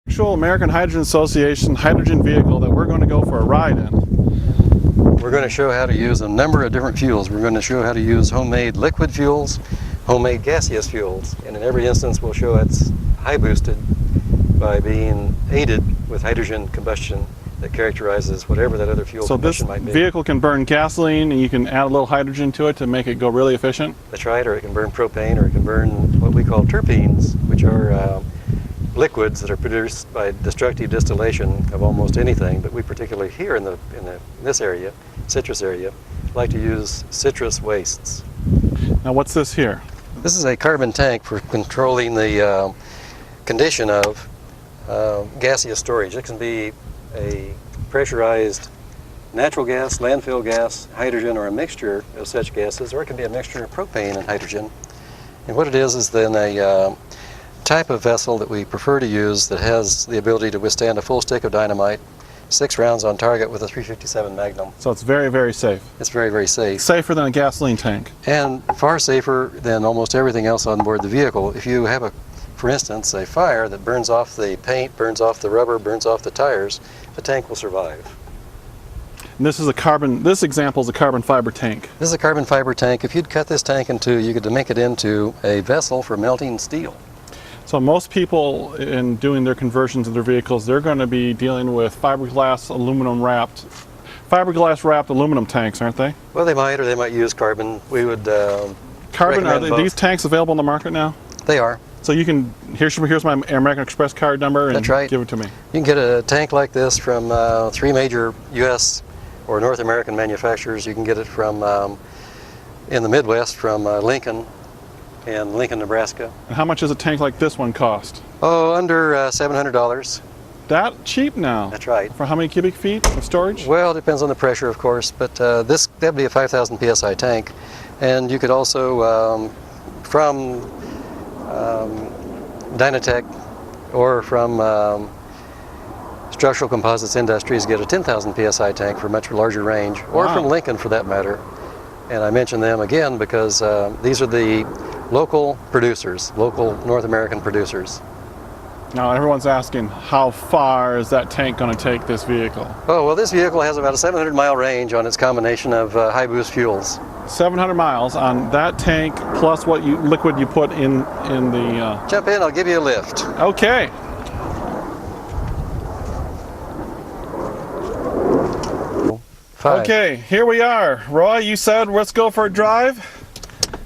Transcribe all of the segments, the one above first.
Actual American Hydrogen Association hydrogen vehicle that we're going to go for a ride in. We're going to show how to use a number of different fuels. We're going to show how to use homemade liquid fuels, homemade gaseous fuels, and in every instance we'll show it's high boosted by being aided with hydrogen combustion that characterizes whatever that other fuel combustion might be. So this vehicle can burn gasoline and you can add a little hydrogen to it to make it go really efficient? That's right, or it can burn propane, or it can burn what we call terpenes, which are liquids that are produced by destructive distillation of almost anything, but we particularly here in this area, citrus area, like to use citrus wastes. Now what's this here? This is a carbon tank for controlling the condition of gaseous storage. It can be a pressurized natural gas, landfill gas, hydrogen, or a mixture of such gases, or it can be a mixture of propane and hydrogen. And what it is then a type of vessel that we prefer to use that has the ability to withstand a full stick of dynamite, 6 rounds on target with a .357 Magnum. So it's very, very safe. It's very, very safe. Safer than a gasoline tank. And far safer than almost everything else on board the vehicle. If you have, for instance, a fire that burns off the paint, burns off the rubber, burns off the tires, the tank will survive. And this example is a carbon fiber tank. This is a carbon fiber tank. If you'd cut this tank in two, you could make it into a vessel for melting steel. So most people in doing their conversions of their vehicles, they're going to be dealing with fiberglass wrapped aluminum tanks, aren't they? Well, they might, or they might use carbon. We would carbon. Are these tanks available on the market now? They are. So you can, here's my American Express card number, and that's right. Give it to me. You can get a tank like this from 3 major U.S. or North American manufacturers. You can get it from in the Midwest from Lincoln and Lincoln, Nebraska. And how much does a tank like this one cost? Oh, under $700. That cheap now? That's right. For how many cubic feet of storage? Well, it depends on the pressure, of course, but that'd be a 5,000 psi tank. And you could also, from Dynatech or from Structural Composites Industries, get a 10,000 psi tank for a much larger range, or from Lincoln for that matter. And I mention them again because these are the local producers, local North American producers. Now everyone's asking, how far is that tank going to take this vehicle? Oh, well, this vehicle has about a 700-mile range on its combination of high boost fuels. 700 miles on that tank, plus what liquid you put in the... Jump in, I'll give you a lift. Okay. Okay, here we are. Roy, you said let's go for a drive.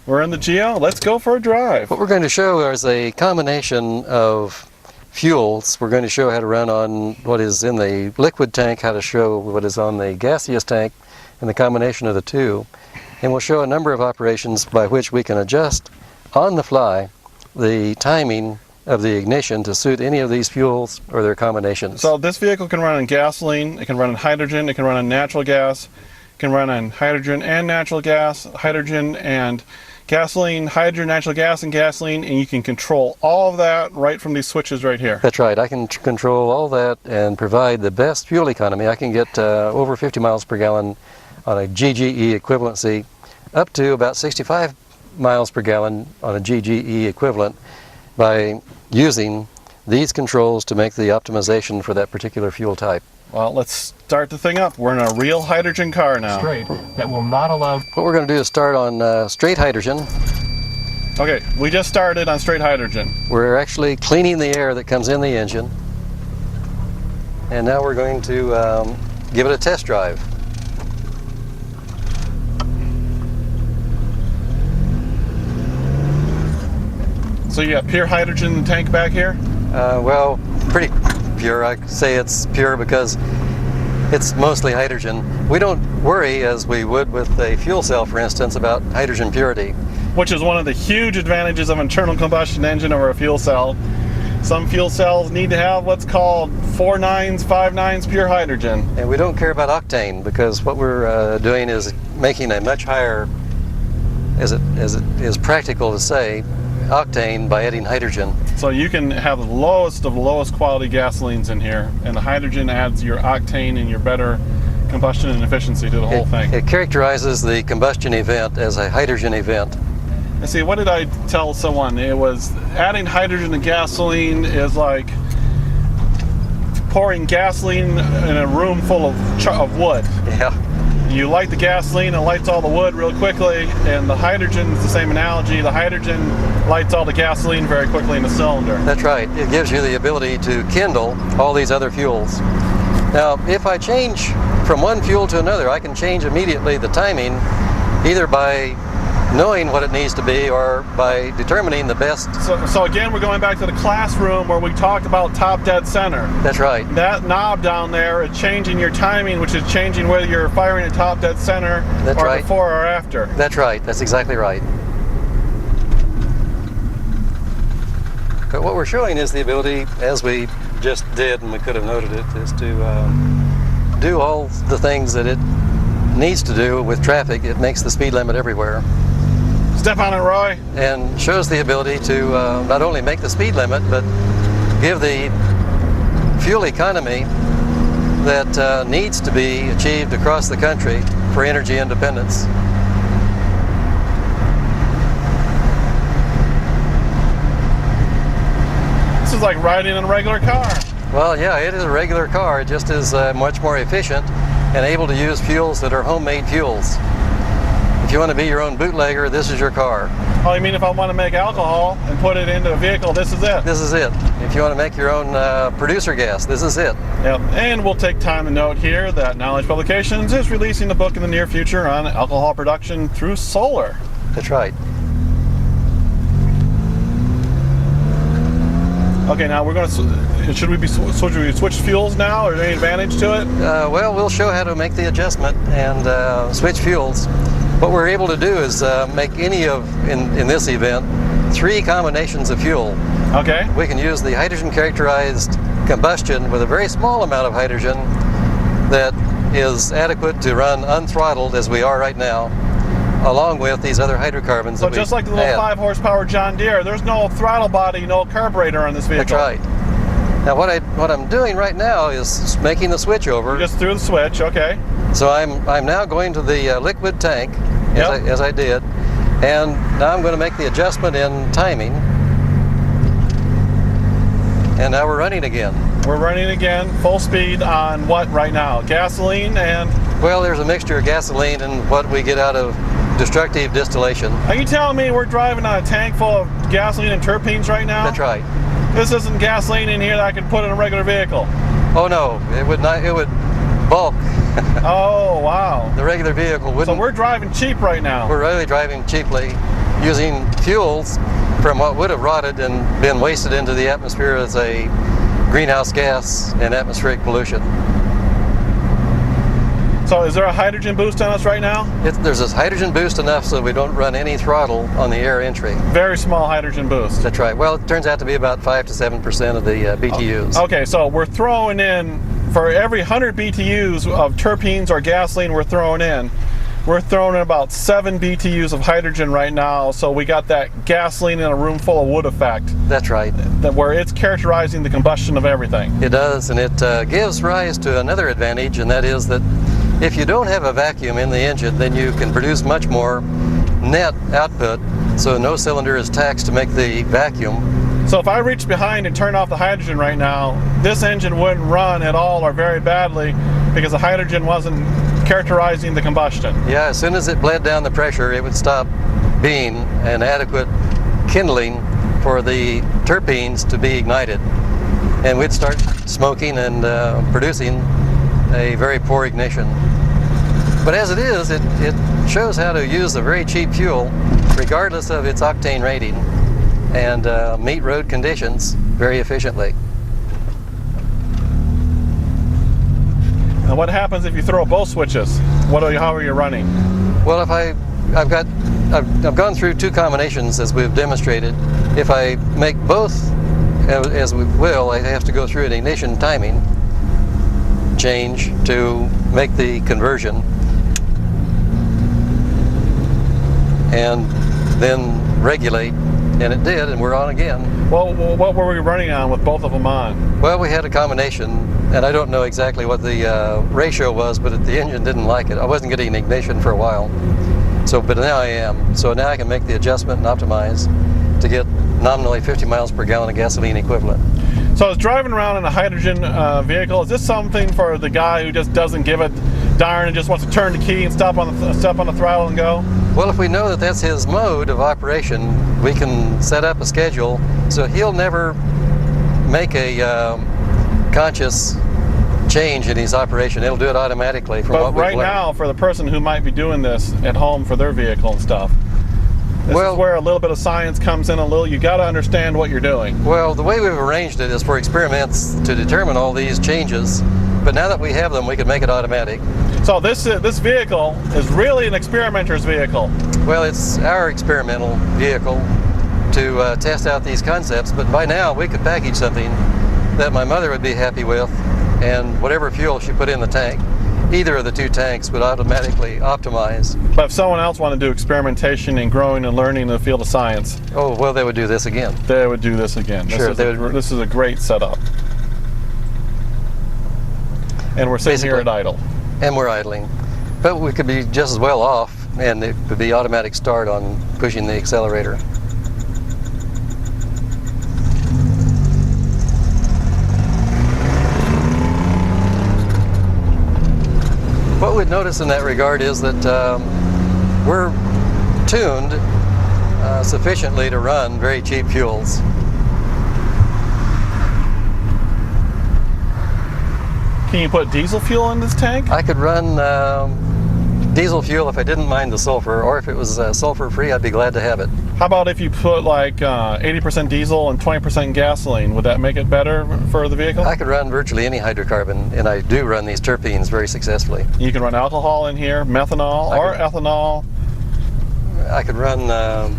We're in the Geo. Let's go for a drive. What we're going to show is a combination of fuels. We're going to show how to run on what is in the liquid tank, how to show what is on the gaseous tank, and the combination of the two. And we'll show a number of operations by which we can adjust on the fly the timing of the ignition to suit any of these fuels or their combinations. So this vehicle can run on gasoline, it can run on hydrogen, it can run on natural gas, it can run on hydrogen and natural gas, hydrogen and gasoline, hydrogen, natural gas, and gasoline, and you can control all of that right from these switches right here. That's right. I can control all that and provide the best fuel economy. I can get over 50 miles per gallon on a GGE equivalency, up to about 65 miles per gallon on a GGE equivalent by using these controls to make the optimization for that particular fuel type. Well, let's start the thing up. We're in a real hydrogen car now. Straight, that will not allow... What we're going to do is start on straight hydrogen. Okay, we just started on straight hydrogen. We're actually cleaning the air that comes in the engine. And now we're going to give it a test drive. So you got pure hydrogen in the tank back here? Well, pretty pure. I say it's pure because it's mostly hydrogen. We don't worry, as we would with a fuel cell, for instance, about hydrogen purity. Which is one of the huge advantages of internal combustion engine over a fuel cell. Some fuel cells need to have what's called 4 nines, 5 nines pure hydrogen. And we don't care about octane because what we're doing is making a much higher, as it is practical to say, octane by adding hydrogen. So you can have the lowest of the lowest quality gasolines in here, and the hydrogen adds your octane and your better combustion and efficiency to the whole thing. It characterizes the combustion event as a hydrogen event. And see, what did I tell someone? It was adding hydrogen to gasoline is like pouring gasoline in a room full of wood. Yeah, You light the gasoline, it lights all the wood real quickly, and the hydrogen is the same analogy. The hydrogen lights all the gasoline very quickly in the cylinder. that's right. It gives you the ability to kindle all these other fuels. Now, if I change from one fuel to another, I can change immediately the timing, either by knowing what it needs to be or by determining the best. So again, we're going back to the classroom where we talked about top dead center. That's right. That knob down there is changing your timing, which is changing whether you're firing at top dead center That's or right. before or after. That's right. That's exactly right. But what we're showing is the ability, as we just did, and we could have noted it, is to do all the things that it needs to do with traffic. It makes the speed limit everywhere, Step on it, Roy. and shows the ability to not only make the speed limit, but give the fuel economy that needs to be achieved across the country for energy independence. This is like riding in a regular car. Well, yeah, it is a regular car. It just is much more efficient and able to use fuels that are homemade fuels. If you want to be your own bootlegger, this is your car. Oh, you mean if I want to make alcohol and put it into a vehicle, this is it? This is it. If you want to make your own producer gas, this is it. Yep. And we'll take time to note here that Knowledge Publications is releasing a book in the near future on alcohol production through solar. That's right. Okay, now we're going to, should we switch fuels now, or is there any advantage to it? Well, we'll show how to make the adjustment and switch fuels. What we're able to do is make any of, in this event, 3 combinations of fuel. Okay. We can use the hydrogen characterized combustion with a very small amount of hydrogen that is adequate to run unthrottled as we are right now, along with these other hydrocarbons. So that just we like the little add. 5 horsepower John Deere, there's no throttle body, no carburetor on this vehicle. That's right. Now what I'm doing right now is making the switch over. You just threw the switch, okay. So I'm now going to the liquid tank Yep. as I did, and now I'm going to make the adjustment in timing. And now we're running again. We're running again, full speed on what right now? Gasoline and... Well, there's a mixture of gasoline and what we get out of destructive distillation. Are you telling me we're driving on a tank full of gasoline and terpenes right now? That's right. This isn't gasoline in here that I could put in a regular vehicle. Oh no, it would not. It would bulk. Oh, wow. The regular vehicle wouldn't. So we're driving cheap right now. We're really driving cheaply, using fuels from what would have rotted and been wasted into the atmosphere as a greenhouse gas and atmospheric pollution. So is there a hydrogen boost on us right now? There's this hydrogen boost enough so we don't run any throttle on the air entry. Very small hydrogen boost. That's right. Well, it turns out to be about 5 to 7% of the BTUs. Okay, so we're throwing in, for every 100 BTUs of terpenes or gasoline we're throwing in about 7 BTUs of hydrogen right now, so we got that gasoline in a room full of wood effect, That's right. where it's characterizing the combustion of everything. It does, and it gives rise to another advantage, and that is that if you don't have a vacuum in the engine, then you can produce much more net output, so no cylinder is taxed to make the vacuum. So if I reach behind and turn off the hydrogen right now, this engine wouldn't run at all or very badly because the hydrogen wasn't characterizing the combustion. Yeah, as soon as it bled down the pressure, it would stop being an adequate kindling for the terpenes to be ignited. And we'd start smoking and producing a very poor ignition. But as it is, it shows how to use a very cheap fuel, regardless of its octane rating, and meet road conditions very efficiently. And what happens if you throw both switches? How are you running? Well, if I've gone through 2 combinations as we've demonstrated. If I make both, as we will, I have to go through an ignition timing change to make the conversion, and then regulate, and it did, and we're on again. Well, what were we running on with both of them on? Well, we had a combination, and I don't know exactly what the ratio was, but the engine didn't like it. I wasn't getting ignition for a while, but now I am. So now I can make the adjustment and optimize to get nominally 50 miles per gallon of gasoline equivalent. So I was driving around in a hydrogen vehicle. Is this something for the guy who just doesn't give a darn and just wants to turn the key and step on the throttle and go? Well, if we know that that's his mode of operation, we can set up a schedule so he'll never make a conscious change in his operation. It'll do it automatically from But what we've right learned. now, for the person who might be doing this at home for their vehicle and stuff, this Well- is where a little bit of science comes in. You got to understand what you're doing. Well, the way we've arranged it is for experiments to determine all these changes, but now that we have them, we can make it automatic. So this vehicle is really an experimenter's vehicle. Well, it's our experimental vehicle to test out these concepts, but by now we could package something that my mother would be happy with, and whatever fuel she put in the tank, either of the two tanks would automatically optimize. But if someone else wanted to do experimentation and growing and learning in the field of science, Oh, well, they would do this again. they would do this again. Sure, This is a great setup. And we're sitting here at Basically. idle. And we're idling. But we could be just as well off, and it would be automatic start on pushing the accelerator. What we'd notice in that regard is that we're tuned sufficiently to run very cheap fuels. Can you put diesel fuel in this tank? I could run diesel fuel if I didn't mind the sulfur, or if it was sulfur free, I'd be glad to have it. How about if you put like 80% diesel and 20% gasoline? Would that make it better for the vehicle? I could run virtually any hydrocarbon, and I do run these terpenes very successfully. You can run alcohol in here, methanol, or ethanol. I could run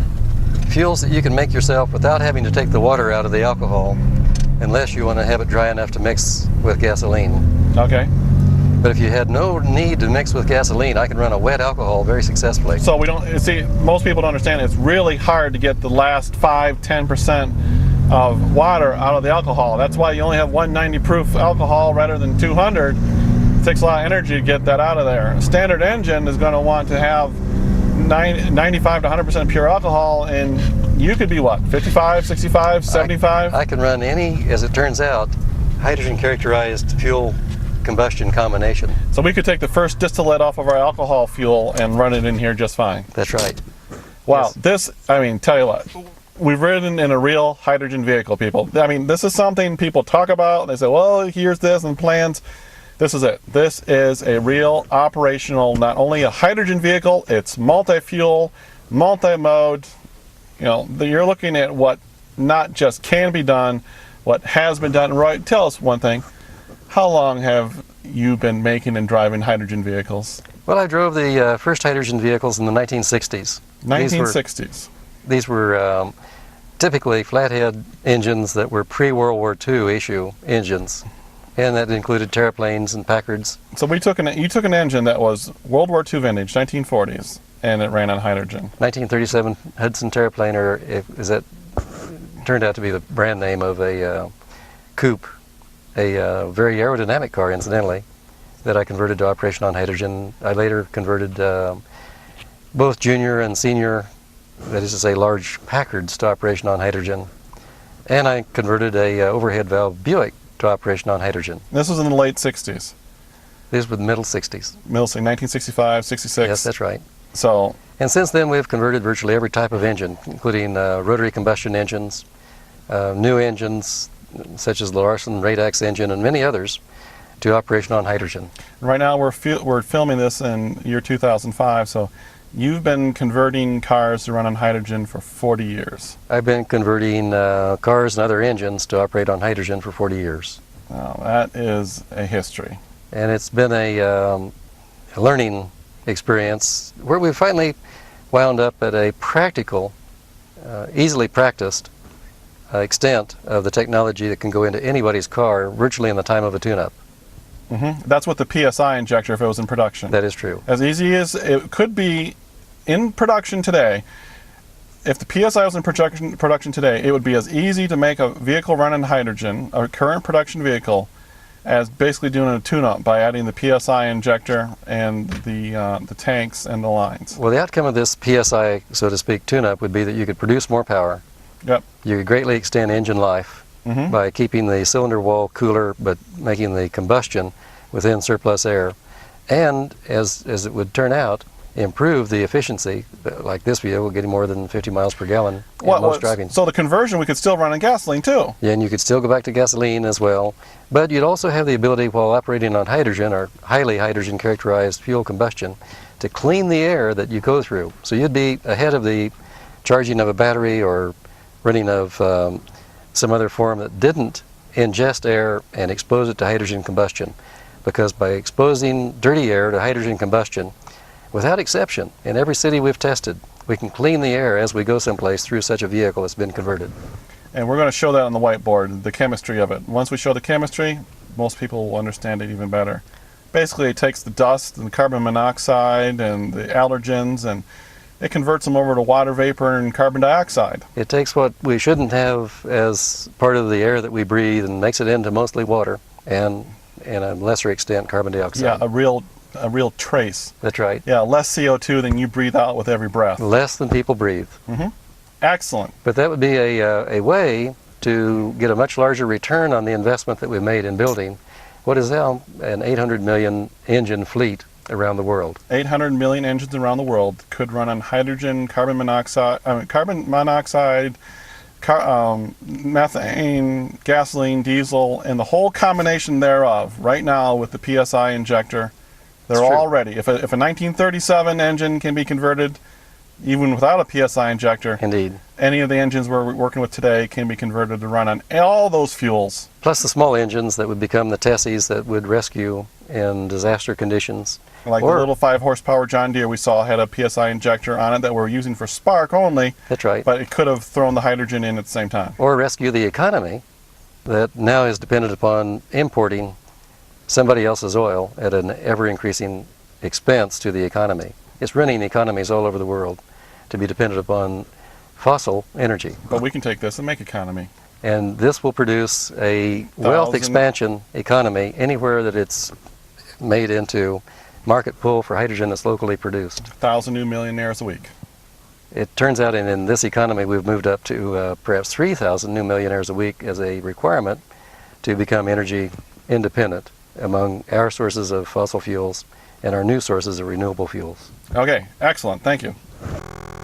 fuels that you can make yourself without having to take the water out of the alcohol, unless you want to have it dry enough to mix with gasoline. Okay. But if you had no need to mix with gasoline, I could run a wet alcohol very successfully. So we don't see. Most people don't understand. It's really hard to get the last 5-10% of water out of the alcohol. That's why you only have 190 proof alcohol rather than 200. It takes a lot of energy to get that out of there. A standard engine is going to want to have 95 to 100% pure alcohol, and you could be what, 55, 65, 75? I can run any, as it turns out, hydrogen characterized fuel combustion combination. So we could take the first distillate off of our alcohol fuel and run it in here just fine. That's right. Wow, Yes. this, I mean, tell you what, we've ridden in a real hydrogen vehicle, people. I mean, this is something people talk about. They say, well, here's this and plans. This is it. This is a real operational, not only a hydrogen vehicle, it's multi-fuel, multi-mode. You know, you're looking at what not just can be done, what has been done. Roy, tell us one thing. How long have you been making and driving hydrogen vehicles? Well, I drove the first hydrogen vehicles in the 1960s. 1960s. These were typically flathead engines that were pre-World War II issue engines, and that included Terraplanes and Packards. So you took an engine that was World War II vintage, 1940s, and it ran on hydrogen. 1937 Hudson Terraplaner turned out to be the brand name of a coupe, a very aerodynamic car, incidentally, that I converted to operation on hydrogen. I later converted both junior and senior, that is to say large Packards, to operation on hydrogen. And I converted a overhead valve Buick to operation on hydrogen. This was in the late 60s, These were the middle 60s. middle 1965, 66. Yes, that's right. So And since then we've converted virtually every type of engine, including rotary combustion engines, new engines such as the Larson Radax engine and many others, to operation on hydrogen. right now we're filming this in year 2005. So you've been converting cars to run on hydrogen for 40 years. I've been converting cars and other engines to operate on hydrogen for 40 years. Now, that is a history. And it's been a learning experience where we finally wound up at a practical, easily practiced extent of the technology that can go into anybody's car virtually in the time of a tune-up. That's what the PSI injector, if it was in production. That is true. As easy as it could be in production today, if the PSI was in production today, it would be as easy to make a vehicle run on hydrogen, a current production vehicle, as basically doing a tune-up by adding the PSI injector and the tanks and the lines. Well, the outcome of this PSI, so to speak, tune-up would be that you could produce more power, Yep. you could greatly extend engine life, by keeping the cylinder wall cooler but making the combustion within surplus air, and as it would turn out, improve the efficiency, like this vehicle getting more than 50 miles per gallon in most driving. So the conversion we could still run on gasoline too. Yeah, and you could still go back to gasoline as well, but you'd also have the ability, while operating on hydrogen or highly hydrogen characterized fuel combustion, to clean the air that you go through. So you'd be ahead of the charging of a battery or running of some other form that didn't ingest air and expose it to hydrogen combustion, because by exposing dirty air to hydrogen combustion, without exception, in every city we've tested, we can clean the air as we go someplace through such a vehicle that's been converted. And we're going to show that on the whiteboard, the chemistry of it. Once we show the chemistry, most people will understand it even better. Basically, it takes the dust and the carbon monoxide and the allergens, and it converts them over to water vapor and carbon dioxide. It takes what we shouldn't have as part of the air that we breathe and makes it into mostly water, and in a lesser extent carbon dioxide. Yeah, a real trace. That's right. Yeah, less CO2 than you breathe out with every breath. Less than people breathe. Excellent. But that would be a way to get a much larger return on the investment that we made in building what is now an 800 million engine fleet around the world. 800 million engines around the world could run on hydrogen, carbon monoxide, methane, gasoline, diesel, and the whole combination thereof. Right now with the PSI injector, they're all ready. If a 1937 engine can be converted, even without a PSI injector, Indeed. any of the engines we're working with today can be converted to run on all those fuels. Plus the small engines that would become the Tessies that would rescue in disaster conditions. Like the little 5 horsepower John Deere we saw had a PSI injector on it that we're using for spark only. That's right. But it could have thrown the hydrogen in at the same time. Or rescue the economy that now is dependent upon importing somebody else's oil at an ever-increasing expense to the economy. It's running economies all over the world to be dependent upon fossil energy. But we can take this and make economy. And this will produce a wealth expansion economy anywhere that it's made into market pull for hydrogen that's locally produced. 1,000 new millionaires a week. It turns out in this economy we've moved up to perhaps 3,000 new millionaires a week as a requirement to become energy independent among our sources of fossil fuels and our new sources of renewable fuels. Okay, excellent. Thank you.